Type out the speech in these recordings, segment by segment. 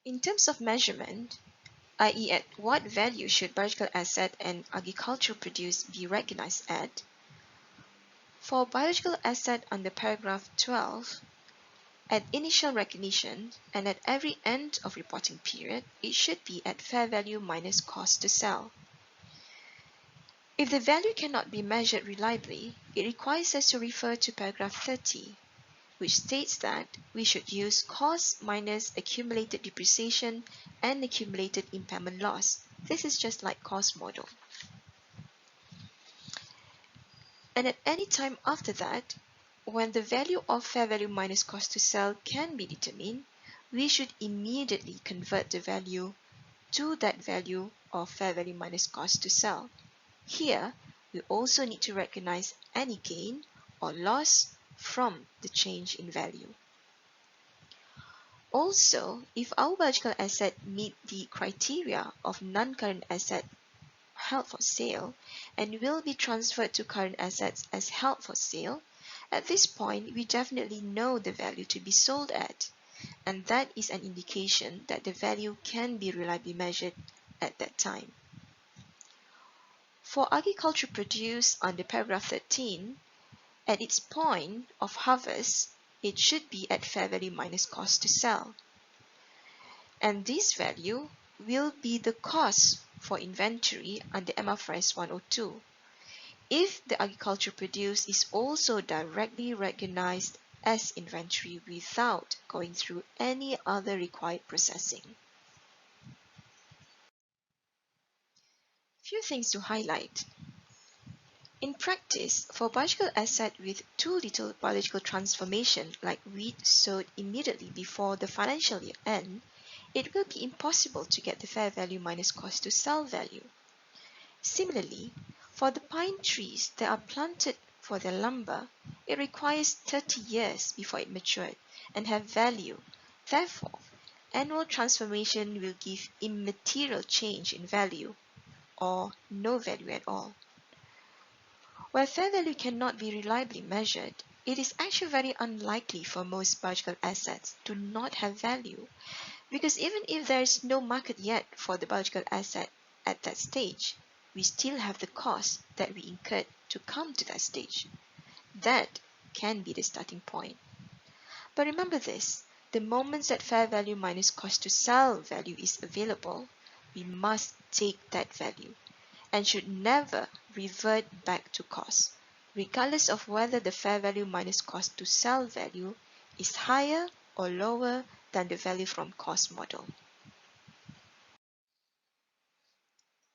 In terms of measurement, i.e. at what value should biological asset and agricultural produce be recognized at, for biological asset under paragraph 12, at initial recognition and at every end of reporting period, it should be at fair value minus cost to sell. If the value cannot be measured reliably, it requires us to refer to paragraph 30, which states that we should use cost minus accumulated depreciation and accumulated impairment loss. This is just like cost model. And at any time after that, when the value of fair value minus cost to sell can be determined, we should immediately convert the value to that value of fair value minus cost to sell. Here, we also need to recognize any gain or loss from the change in value. Also, if our biological asset meet the criteria of non-current asset held for sale and will be transferred to current assets as held for sale, at this point we definitely know the value to be sold at, and that is an indication that the value can be reliably measured at that time. For agriculture produce under paragraph 13, at its point of harvest, it should be at fair value minus cost to sell. And this value will be the cost for inventory under MFRS 142 if the agriculture produce is also directly recognized as inventory without going through any other required processing. Few things to highlight. In practice, for biological asset with too little biological transformation like wheat sowed immediately before the financial year end, it will be impossible to get the fair value minus cost to sell value. Similarly, for the pine trees that are planted for their lumber, it requires 30 years before it matured and have value. Therefore, annual transformation will give immaterial change in value or no value at all. Where fair value cannot be reliably measured, it is actually very unlikely for most biological assets to not have value, because even if there is no market yet for the biological asset at that stage, we still have the cost that we incurred to come to that stage. That can be the starting point. But remember this, the moment that fair value minus cost to sell value is available, we must take that value and should never revert back to cost, regardless of whether the fair value minus cost to sell value is higher or lower than the value from cost model.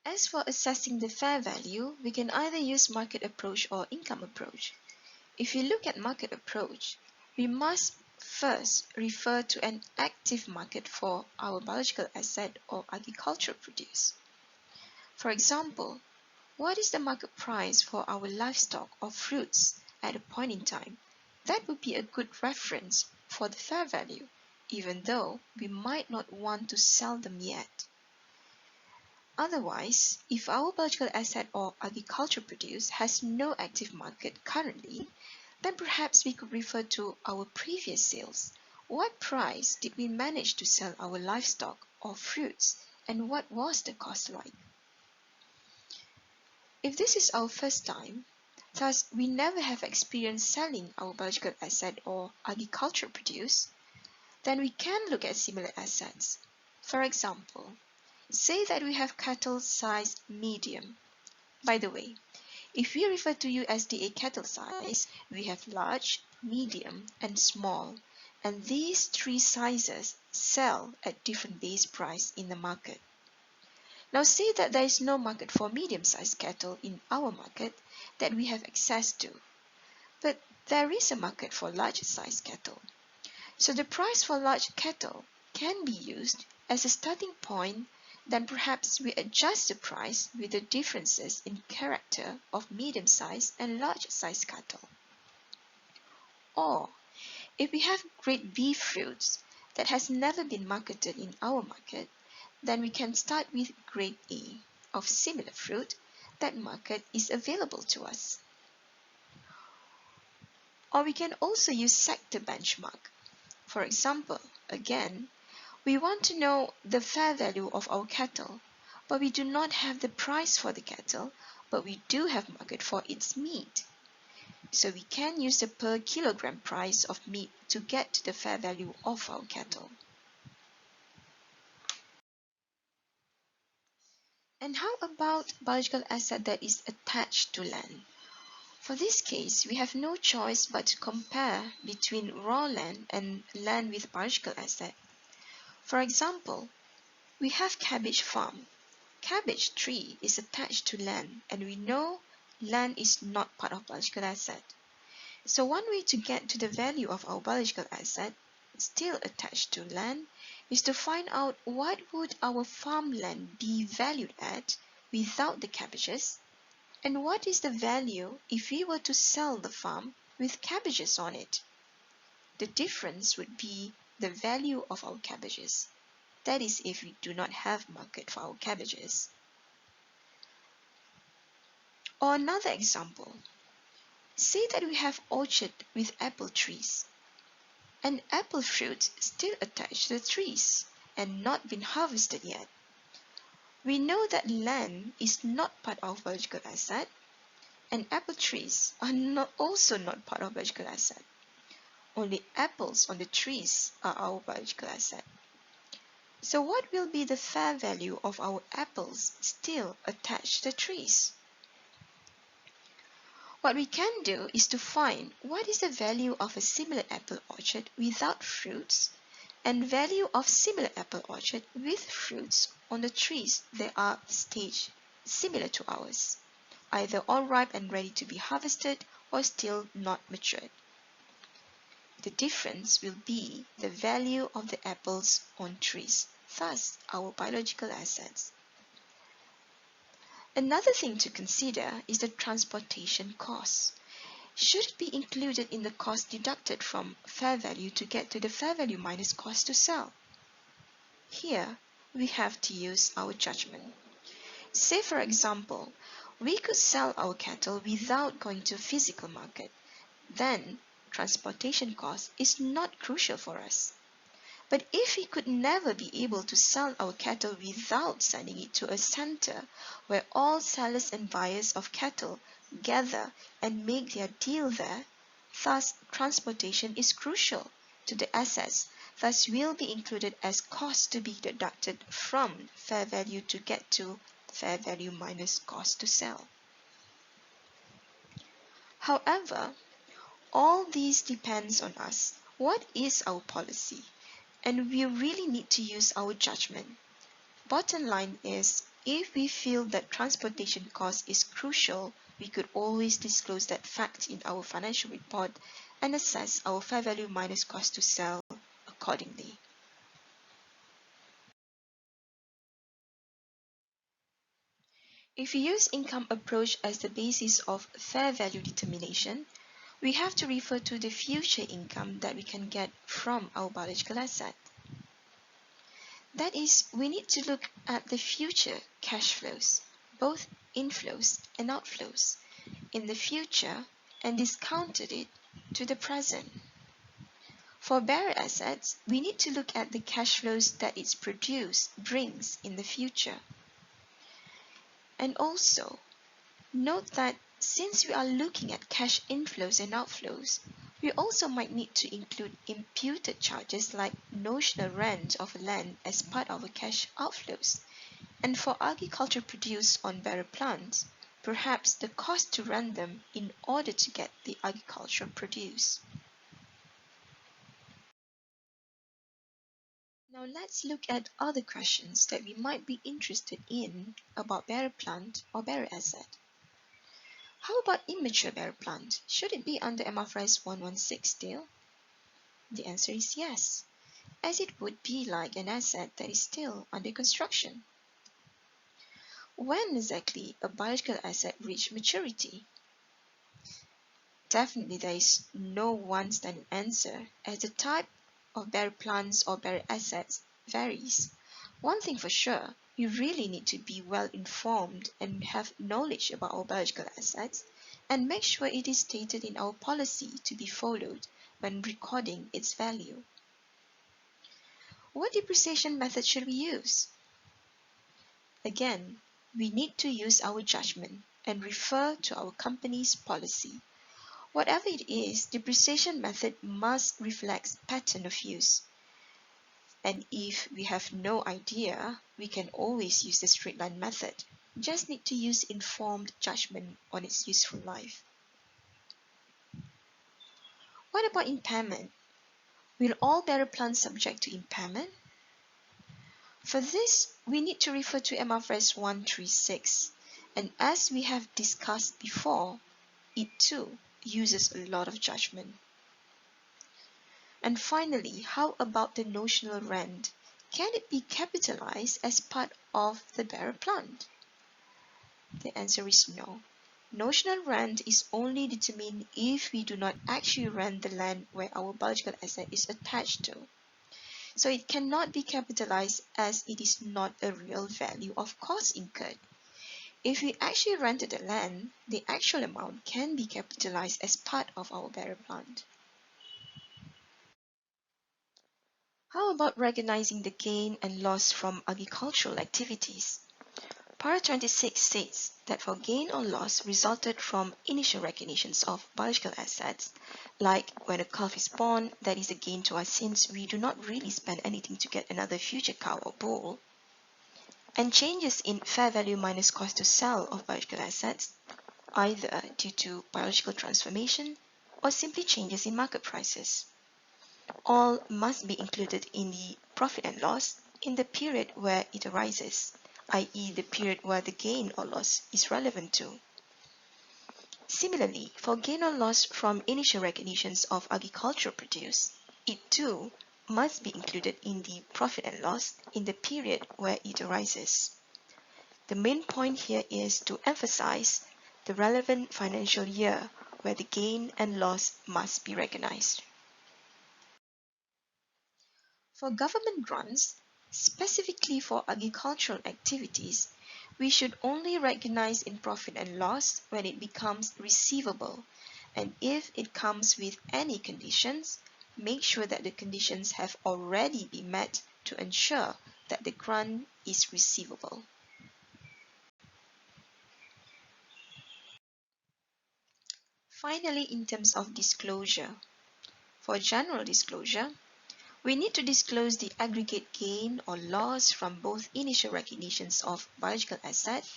As for assessing the fair value, we can either use market approach or income approach. If you look at market approach, we must first refer to an active market for our biological asset or agricultural produce. For example, what is the market price for our livestock or fruits at a point in time? That would be a good reference for the fair value, even though we might not want to sell them yet. Otherwise, if our biological asset or agricultural produce has no active market currently, then perhaps we could refer to our previous sales. What price did we manage to sell our livestock or fruits, and what was the cost like? If this is our first time, thus we never have experienced selling our biological asset or agricultural produce, then we can look at similar assets. For example, say that we have cattle size medium. By the way, if we refer to USDA cattle size, we have large, medium, and small, and these three sizes sell at different base price in the market. Now say that there is no market for medium-sized cattle in our market that we have access to, but there is a market for large-sized cattle. So the price for large cattle can be used as a starting point, then perhaps we adjust the price with the differences in character of medium-sized and large-sized cattle. Or, if we have grade B fruits that has never been marketed in our market, then we can start with grade A of similar fruit that market is available to us. Or we can also use sector benchmark. For example, again, We want to know the fair value of our cattle, but we do not have the price for the cattle, but we do have market for its meat. So we can use the per kilogram price of meat to get to the fair value of our cattle. And how about biological asset that is attached to land? For this case, we have no choice but to compare between raw land and land with biological asset. For example, we have cabbage farm. Cabbage tree is attached to land, and we know land is not part of biological asset. So one way to get to the value of our biological asset, still attached to land, is to find out what would our farmland be valued at without the cabbages, and what is the value if we were to sell the farm with cabbages on it. The difference would be the value of our cabbages. That is if we do not have market for our cabbages. Or another example, say that we have orchard with apple trees, and apple fruit still attached to the trees and not been harvested yet. We know that land is not part of biological asset, and apple trees are also not part of biological asset. Only apples on the trees are our biological asset. So what will be the fair value of our apples still attached to the trees? What we can do is to find what is the value of a similar apple orchard without fruits and value of similar apple orchard with fruits on the trees that are staged similar to ours, either all ripe and ready to be harvested or still not matured. The difference will be the value of the apples on trees, thus our biological assets. Another thing to consider is the transportation cost. Should it be included in the cost deducted from fair value to get to the fair value minus cost to sell? Here, we have to use our judgment. Say for example, we could sell our cattle without going to a physical market. Then, transportation cost is not crucial for us. But if we could never be able to sell our cattle without sending it to a center where all sellers and buyers of cattle gather and make their deal there, thus transportation is crucial to the assets, thus will be included as cost to be deducted from fair value to get to fair value minus cost to sell. However, all these depends on us. What is our policy? And we really need to use our judgment. Bottom line is, if we feel that transportation cost is crucial, we could always disclose that fact in our financial report and assess our fair value minus cost to sell accordingly. If we use income approach as the basis of fair value determination, we have to refer to the future income that we can get from our biological asset. That is, we need to look at the future cash flows, both inflows and outflows, in the future and discounted it to the present. For bearer assets, we need to look at the cash flows that it brings in the future. And also, note that since we are looking at cash inflows and outflows, we also might need to include imputed charges like notional rent of land as part of our cash outflows. And for agriculture produce on bearer plants, perhaps the cost to rent them in order to get the agricultural produce. Now let's look at other questions that we might be interested in about bearer plant or bearer asset. How about immature bearer plant? Should it be under MFRS 116 still? The answer is yes, as it would be like an asset that is still under construction. When exactly a biological asset reach maturity? Definitely there is no one standard answer, as the type of bearer plants or bearer assets varies. One thing for sure, we really need to be well informed and have knowledge about our biological assets and make sure it is stated in our policy to be followed when recording its value. What depreciation method should we use? Again, we need to use our judgment and refer to our company's policy. Whatever it is, depreciation method must reflect pattern of use. And if we have no idea, we can always use the straight line method. Just need to use informed judgment on its useful life. What about impairment? Will all bearer plants subject to impairment? For this, we need to refer to MFRS136, and as we have discussed before, it too uses a lot of judgment. And finally, how about the notional rent? Can it be capitalized as part of the bearer plant? The answer is no. Notional rent is only determined if we do not actually rent the land where our biological asset is attached to. So it cannot be capitalized as it is not a real value of cost incurred. If we actually rented the land, the actual amount can be capitalized as part of our bearer plant. How about recognizing the gain and loss from agricultural activities? Para 26 states that for gain or loss resulted from initial recognitions of biological assets, like when a calf is born, that is a gain to us since we do not really spend anything to get another future cow or bull, and changes in fair value minus cost to sell of biological assets, either due to biological transformation or simply changes in market prices. All must be included in the profit and loss in the period where it arises, i.e. the period where the gain or loss is relevant to. Similarly, for gain or loss from initial recognitions of agricultural produce, it too must be included in the profit and loss in the period where it arises. The main point here is to emphasize the relevant financial year where the gain and loss must be recognized. For government grants, specifically for agricultural activities, we should only recognize in profit and loss when it becomes receivable, and if it comes with any conditions, make sure that the conditions have already been met to ensure that the grant is receivable. Finally, in terms of disclosure, for general disclosure, we need to disclose the aggregate gain or loss from both initial recognitions of biological asset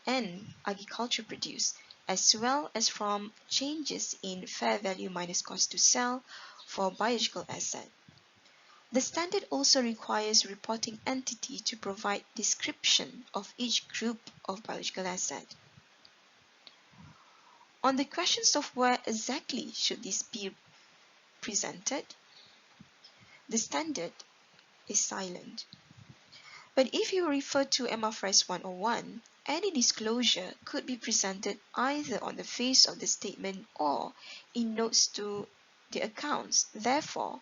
and agriculture produce, as well as from changes in fair value minus cost to sell for biological asset. The standard also requires reporting entity to provide description of each group of biological asset. On the questions of where exactly should this be presented, the standard is silent. But if you refer to MFRS 101, any disclosure could be presented either on the face of the statement or in notes to the accounts. Therefore,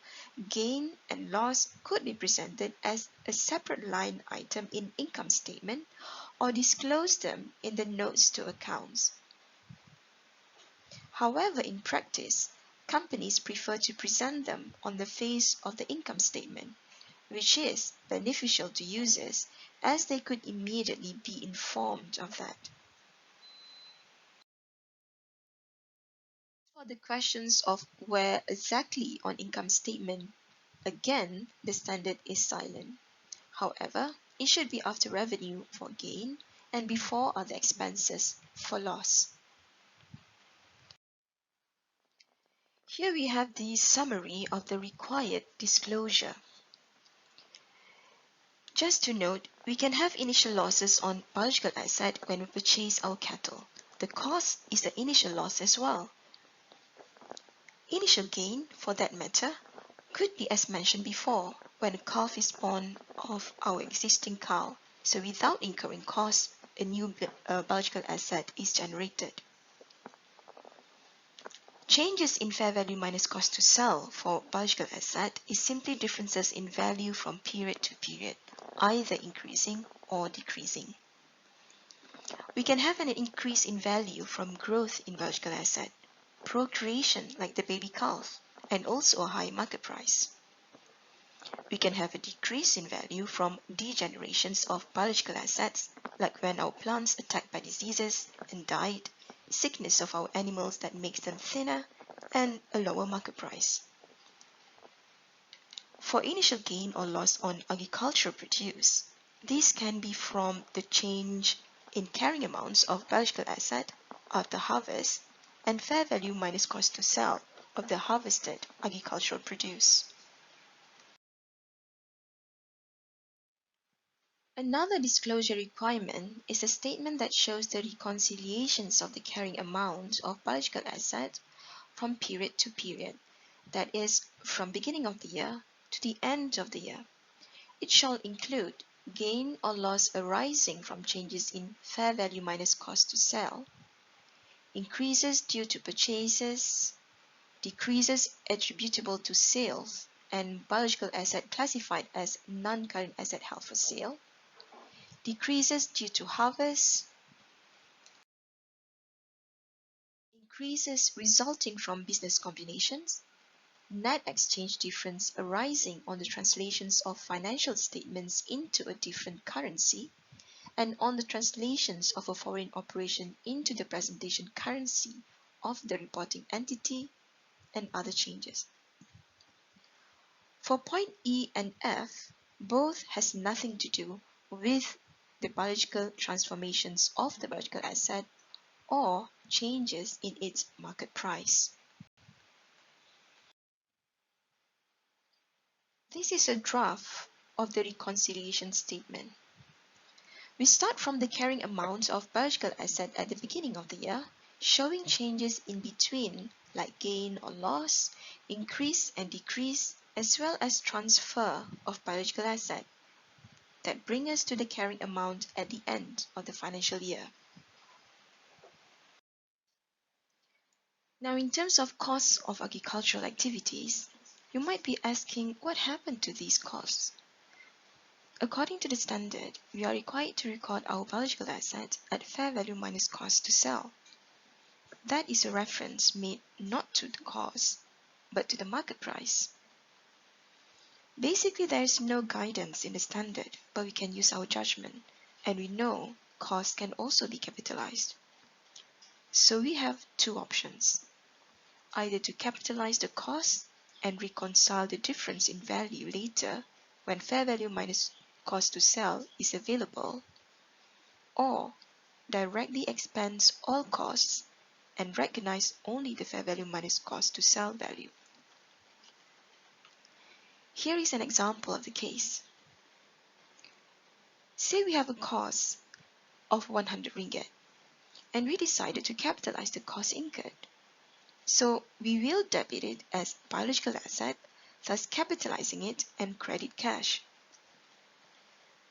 gain and loss could be presented as a separate line item in income statement or disclose them in the notes to accounts. However, in practice, companies prefer to present them on the face of the income statement, which is beneficial to users as they could immediately be informed of that. For the questions of where exactly on income statement, again, the standard is silent. However, it should be after revenue for gain and before other expenses for loss. Here we have the summary of the required disclosure. Just to note, we can have initial losses on biological asset when we purchase our cattle. The cost is the initial loss as well. Initial gain, for that matter, could be as mentioned before, when a calf is born of our existing cow, so without incurring costs, a new biological asset is generated. Changes in fair value minus cost to sell for biological asset is simply differences in value from period to period, either increasing or decreasing. We can have an increase in value from growth in biological asset, procreation like the baby calf, and also a high market price. We can have a decrease in value from degenerations of biological assets, like when our plants attacked by diseases and died, sickness of our animals that makes them thinner, and a lower market price. For initial gain or loss on agricultural produce, this can be from the change in carrying amounts of biological asset after harvest and fair value minus cost to sell of the harvested agricultural produce. Another disclosure requirement is a statement that shows the reconciliations of the carrying amount of biological asset from period to period, that is, from beginning of the year to the end of the year. It shall include gain or loss arising from changes in fair value minus cost to sell, increases due to purchases, decreases attributable to sales and biological asset classified as non-current asset held for sale, decreases due to harvest, increases resulting from business combinations, net exchange difference arising on the translations of financial statements into a different currency, and on the translations of a foreign operation into the presentation currency of the reporting entity, and other changes. For point E and F, both has nothing to do with the biological transformations of the biological asset or changes in its market price. This is a draft of the reconciliation statement. We start from the carrying amounts of biological asset at the beginning of the year, showing changes in between like gain or loss, increase and decrease, as well as transfer of biological asset that bring us to the carrying amount at the end of the financial year. Now, in terms of costs of agricultural activities, you might be asking what happened to these costs. According to the standard, we are required to record our biological asset at fair value minus cost to sell. That is a reference made not to the cost, but to the market price. Basically, there is no guidance in the standard, but we can use our judgment, and we know cost can also be capitalized. So we have two options, either to capitalize the cost and reconcile the difference in value later when fair value minus cost to sell is available, or directly expense all costs and recognize only the fair value minus cost to sell value. Here is an example of the case. Say we have a cost of 100 ringgit and we decided to capitalize the cost incurred. So we will debit it as biological asset, thus capitalizing it and credit cash.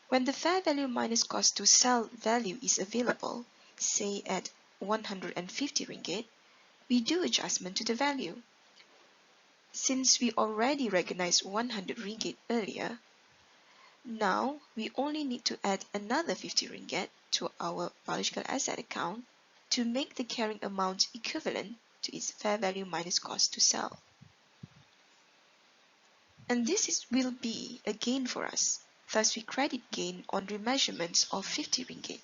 When the fair value minus cost to sell value is available, say at 150 ringgit, we do adjustment to the value. Since we already recognized 100 ringgit earlier, now we only need to add another 50 ringgit to our biological asset account to make the carrying amount equivalent to its fair value minus cost to sell. And this will be a gain for us, thus we credit gain on remeasurements of 50 ringgit.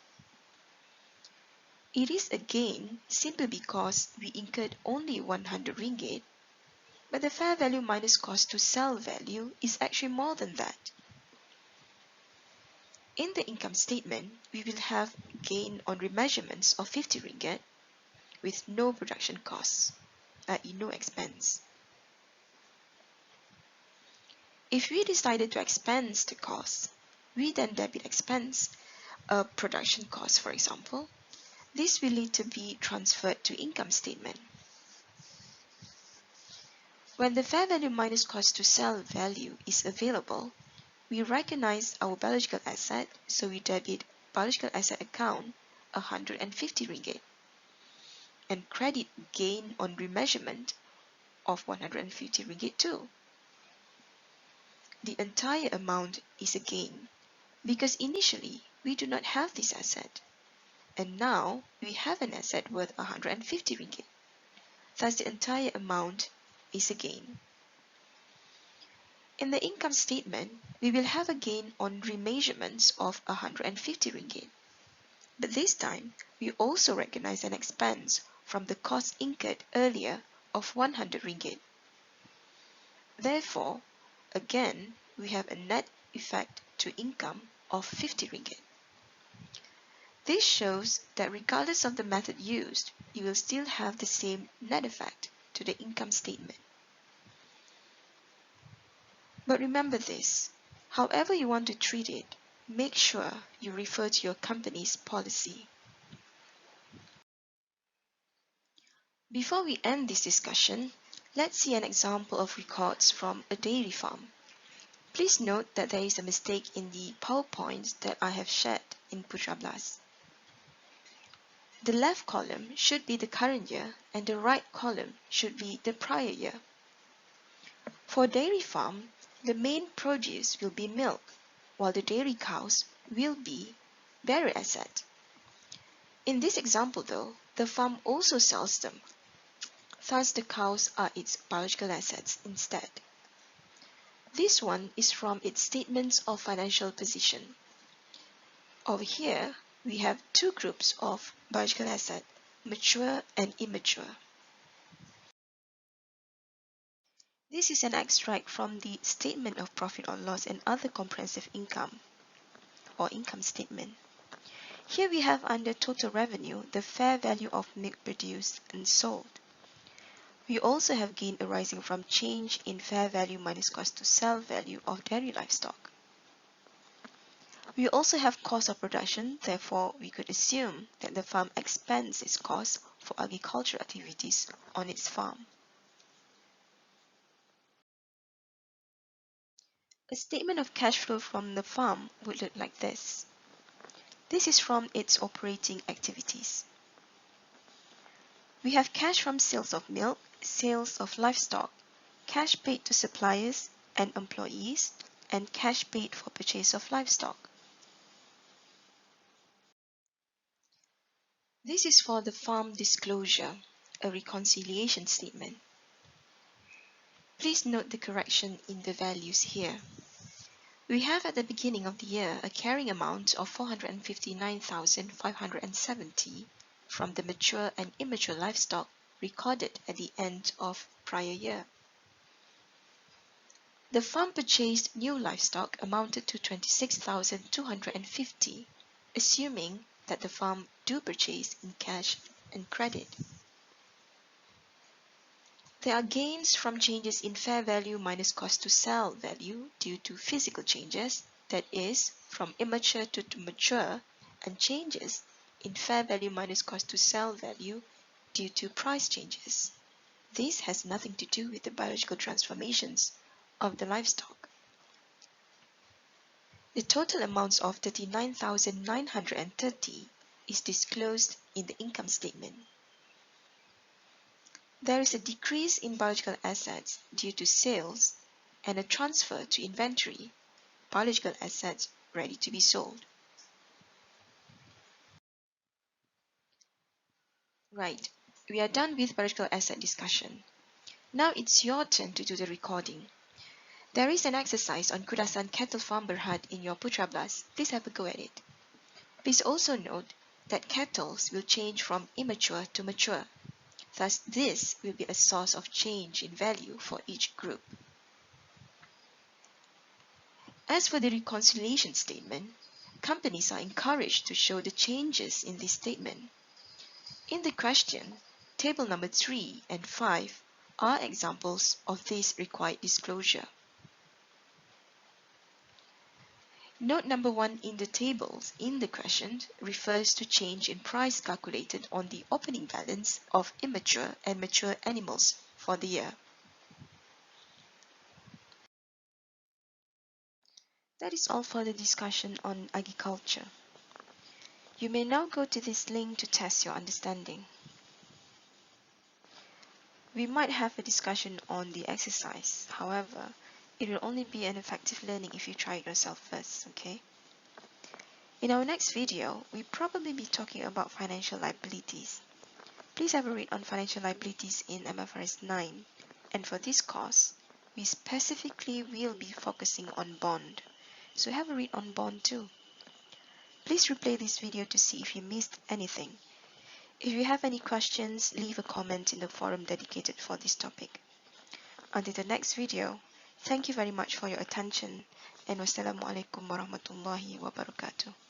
It is a gain simply because we incurred only 100 ringgit, but the fair value minus cost to sell value is actually more than that. In the income statement, we will have gain on remeasurements of 50 ringgit with no production costs, i.e. no expense. If we decided to expense the cost, we then debit expense, a production cost for example, this will need to be transferred to income statement. When the fair value minus cost to sell value is available, we recognize our biological asset, so we debit biological asset account 150 ringgit and credit gain on remeasurement of 150 ringgit too. The entire amount is a gain because initially we do not have this asset, and now we have an asset worth 150 ringgit. Thus the entire amount is a gain. In the income statement, we will have a gain on remeasurements of 150 ringgit. But this time, we also recognize an expense from the cost incurred earlier of 100 ringgit. Therefore, again, we have a net effect to income of 50 ringgit. This shows that regardless of the method used, you will still have the same net effect to the income statement. But remember this, however you want to treat it, make sure you refer to your company's policy. Before we end this discussion, let's see an example of records from a dairy farm. Please note that there is a mistake in the PowerPoint that I have shared in Putra Blast. The left column should be the current year and the right column should be the prior year. For a dairy farm, the main produce will be milk, while the dairy cows will be bearer asset. In this example though, the farm also sells them. Thus the cows are its biological assets instead. This one is from its statements of financial position. Over here, we have two groups of biological asset, mature and immature. This is an extract from the statement of profit or loss and other comprehensive income or income statement. Here we have under total revenue the fair value of milk produced and sold. We also have gain arising from change in fair value minus cost to sell value of dairy livestock. We also have cost of production, therefore we could assume that the farm expends its cost for agricultural activities on its farm. A statement of cash flow from the farm would look like this. This is from its operating activities. We have cash from sales of milk, sales of livestock, cash paid to suppliers and employees, and cash paid for purchase of livestock. This is for the farm disclosure, a reconciliation statement. Please note the correction in the values here. We have at the beginning of the year a carrying amount of 459,570 from the mature and immature livestock recorded at the end of prior year. The farm purchased new livestock amounted to 26,250, assuming that the farm do purchase in cash and credit. There are gains from changes in fair value minus cost to sell value due to physical changes, that is, from immature to mature, and changes in fair value minus cost to sell value due to price changes. This has nothing to do with the biological transformations of the livestock. The total amounts of 39,930 is disclosed in the income statement. There is a decrease in biological assets due to sales and a transfer to inventory, biological assets ready to be sold. Right, we are done with biological asset discussion. Now it's your turn to do the recording. There is an exercise on Kudasan cattle farm Berhad in your Putra Blast. Please have a go at it. Please also note that cattle will change from immature to mature. Thus, this will be a source of change in value for each group. As for the reconciliation statement, companies are encouraged to show the changes in this statement. In the question, table number 3 and 5 are examples of this required disclosure. Note number 1 in the tables in the question refers to change in price calculated on the opening balance of immature and mature animals for the year. That is all for the discussion on agriculture. You may now go to this link to test your understanding. We might have a discussion on the exercise, however, it will only be an effective learning if you try it yourself first, okay? In our next video, we'll probably be talking about financial liabilities. Please have a read on financial liabilities in MFRS 9, and for this course, we specifically will be focusing on bond. So have a read on bond too. Please replay this video to see if you missed anything. If you have any questions, leave a comment in the forum dedicated for this topic. Until the next video, thank you very much for your attention, and wassalamualaikum warahmatullahi wabarakatuh.